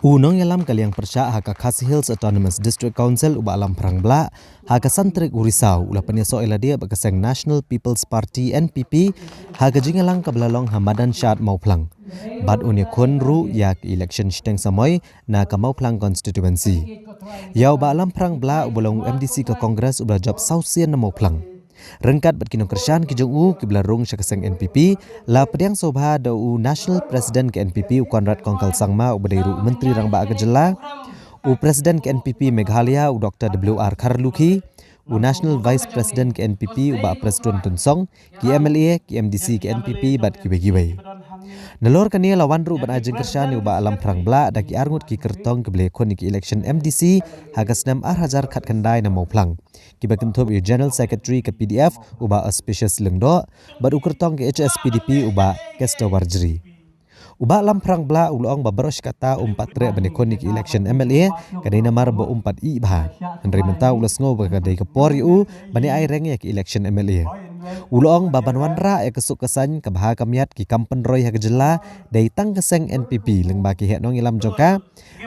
Nongialam ka Liang Pyrshah haka Khasi Hills Autonomous District Council uba Lamphrang bla haka santrik urisau ula Pyniasoh eladia bakaseng National People's Party NPP haka jingalang kablalong hamadan syat Mawphlang. Bad iakhun ru yak Elekshon shteng samoy na ka Mawphlang constituency. Yau ba Lamphrang bla ubulong MDC ka Kongres ubla job sausian na Mawphlang. Rengkat bat kinong kersyan ki jong ki belarung syakaseng NPP la Pyniasoh sobha da National President ke NPP Konrad Kongkal Sangma ubadairu Menteri Rang Ba Agajela President ke NPP Meghalaya Dr. WR Kharlukhi National Vice President ke NPP uba Presiden Tunsong ki MLA ki MDC ke NPP bat ki begiwei. Nalor kania lawan ru ban ajeng kersyan uba Lamphrang bla da ki arngut ki kertong ke Elekshon ki Election MDC hagas 6,000 khat kandai na Mawphlang. Ki bakentob General Secretary ke PDF uba Auspicious Lengdo bat ukertong ke HSPDP uba Kesta Warjri. Uba Lamphrang bla ulong babarosh kata tre banekon ki Election MLA kadai namar ba i bah. Henry menta ulas ngo ba kadai ke por yu bani ai reng ya ki Election MLA. Ulong babanwan ra ya kesuk kesan kabah kamiat ki kampen roy ha kejela dai tang keseng NPP leng ba ki het Nongialam joka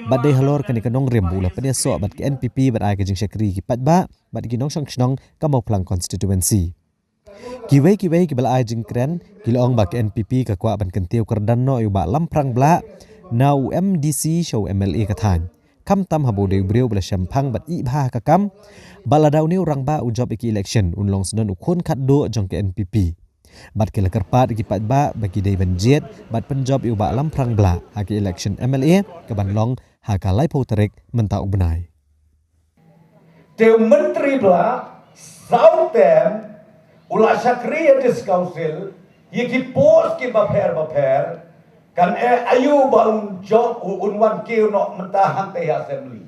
bat dai halor kani kanong rem bula Pyniasoh bat ki NPP bat ai kejing syakri ki patba bat ki nong song ka Mawphlang constituency. Kiwei ki bala ajing kren kilong ba ke NPP ka kwa ban kentiu kerdan no yu ba Lamphrang bla nau MDC show MLA kathan kam tam habo de breu bla shampang bat i bha ka kam bala daw ni urang ba ujob ki election unlong senon ukhun khat do jong ke NPP bat ke lekerpat ki pat ba bagi dei banjet bat penjob yu ba Lamphrang bla ha ki election MLA ka ban long ha ka lai potrek mentau benai de menteri bla sautem Ula syakriya dis council, yaki pos ki baper kan ayu baun job unwan ki no mentahan te assembly.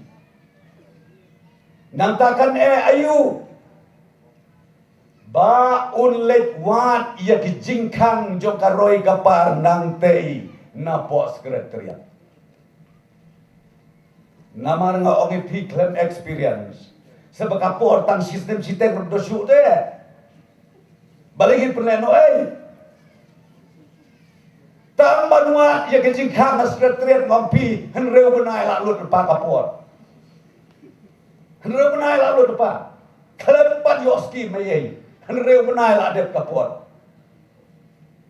Nantakan ayu ba unlet wat yaki jingkang jo karoi kapar nang tei na pos sekretariat. Namar nga ongi claim experience. Sebab kapor tang sistem sitek berdosuk te. Balikin perleno tang banua ya kecing khang sekretariat ngompi henreu benai lalu depan kapor henreu benai lalu depan kelepat yoski mayai henreu benai lalu kapor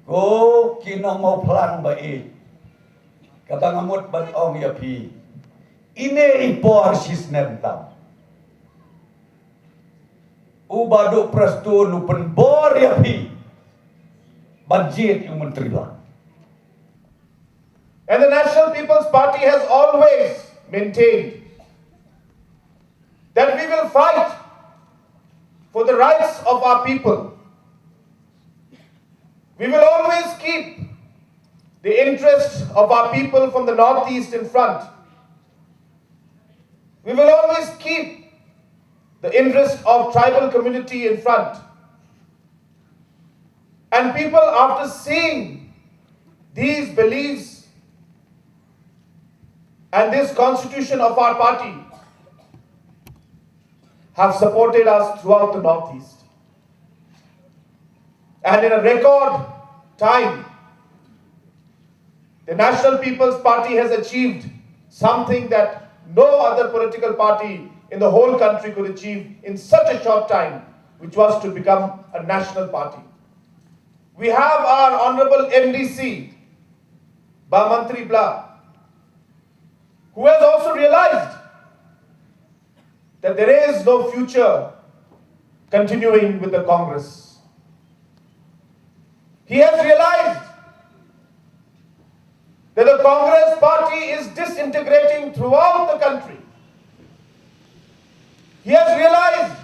go kinong Mawphlang baik kata ngamut ban ong ya pi ine ipor sisnem tam ubaduk prestun upen bor ya pi budget yung menteri lah. And the National People's Party has always maintained that we will fight for the rights of our people. We will always keep the interests of our people from the Northeast in front. We will always keep the interest of tribal community in front. And people, after seeing these beliefs and this constitution of our party, have supported us throughout the Northeast. And in a record time, the National People's Party has achieved something that no other political party in the whole country could achieve in such a short time, which was to become a national party. We have our Honorable MDC, Mantri Bla, who has also realized that there is no future continuing with the Congress. He has realized that the Congress party is disintegrating throughout the country. He has realized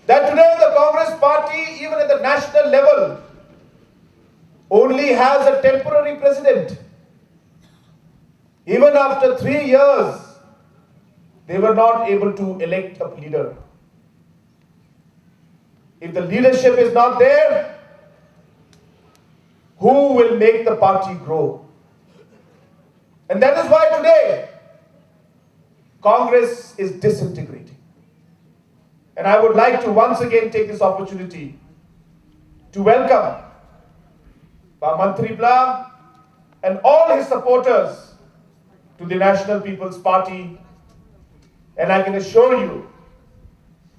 that today the Congress party, even at the national level, only has a temporary president. Even after 3 years, they were not able to elect a leader. If the leadership is not there, who will make the party grow? And that is why today, Congress is disintegrating. And I would like to once again take this opportunity to welcome Mantri Bla and all his supporters to the National People's Party, and I can assure you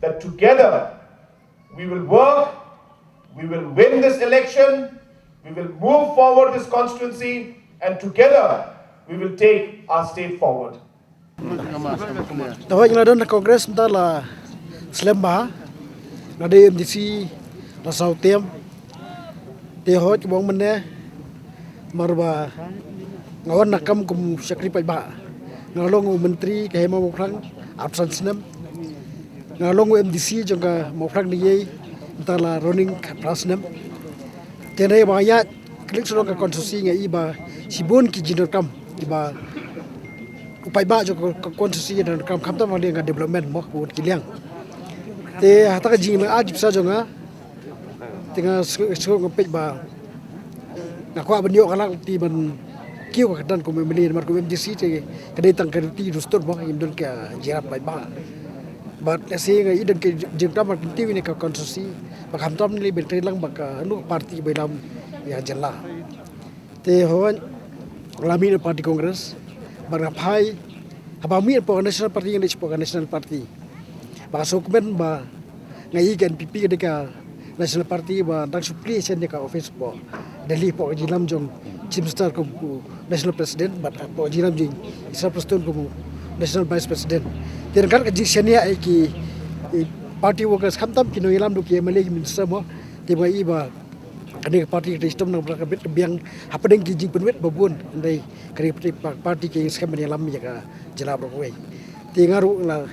that together we will work, we will win this election, we will move forward this constituency, and together we will take our state forward. Tahu yang ada na Kongres entah lah Selembah, ada MDC, la Sautem, tehot bang mana, marba ngawan nakam kum Syakri Paiba, ngalong Menteri KHADC Mawphlang, absen senam, ngalong MDC juga Mawphlang ni entah lah running prasnam, tenai banyak klik suruh ke konstitusi ngai iba sibun ki jinokam iba upai ba jo konstitusi dan kam kam ta mali nga development mo buat ki Liang te hata ka jing na ajib sa jo nga tinga so ngepej ba na kwa banyo kala ti ban kiu ka dan ko memeli mar ko MDC te kadai tang ka ti rustor mo indon ka jira pai ba bat si nga idan ke jingta mar ti ni ka konstitusi ba kam tam ni ben lang ba ka anu parti belam ya jalla te hoan lamin parti Kongres barapai abami po national party ng po national party ba sokben ba ngai NPP ka national party ba dang supli sen ka office po Delhi po jilam jong chief minister ko national president but po jilam jing isa president ko national vice president tirkan ka jisenia ki party workers khamtam kinoilam du ki MLA minister mo ti ba iba kani parti sistem nang berakabit biang apa deng kijing penwet babun andai kari parti ke skam ni lam ya ka jela brokwe ti ngaru la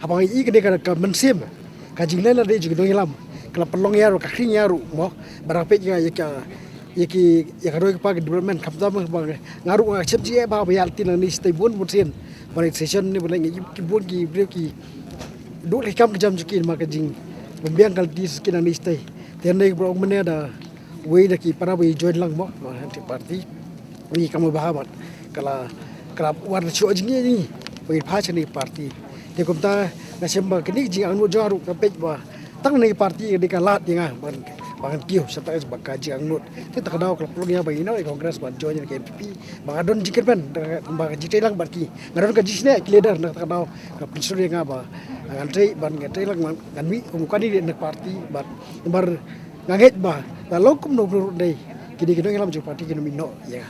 apa i kene ka mensim ka jinglen la de jing Nongialam kala pelong yaru ka kring yaru mo barapet ya ya ka roi pa development kapta mo ngaru nga chep ji ba bayal tin ni stay bun mutin bari session ni boleh ki bun ki brio ki duk lekam jam jukin ma ka jing biang kal dis kin ni stay tenai bro mana ada way dah ki para way join lang mo anti party ni kamu bahabat kala war chu jingi ni way phacha ni party te kumta nasemba kini jing anu jaru ka pej ba tang ni party di kalat dinga bangan kiu serta es bakaji angnut te tak daw klub ya ba ino Kongres ban join ke NPP ba don jikir ban ba jite lang barki ngaron ka jisne leader nak tak daw ka Pyrshah nga ba ngantri ban ngantri lang nganwi kumukani di nak party bar nganget ba la lokum no dei kini Nongialam jo party kini mino ya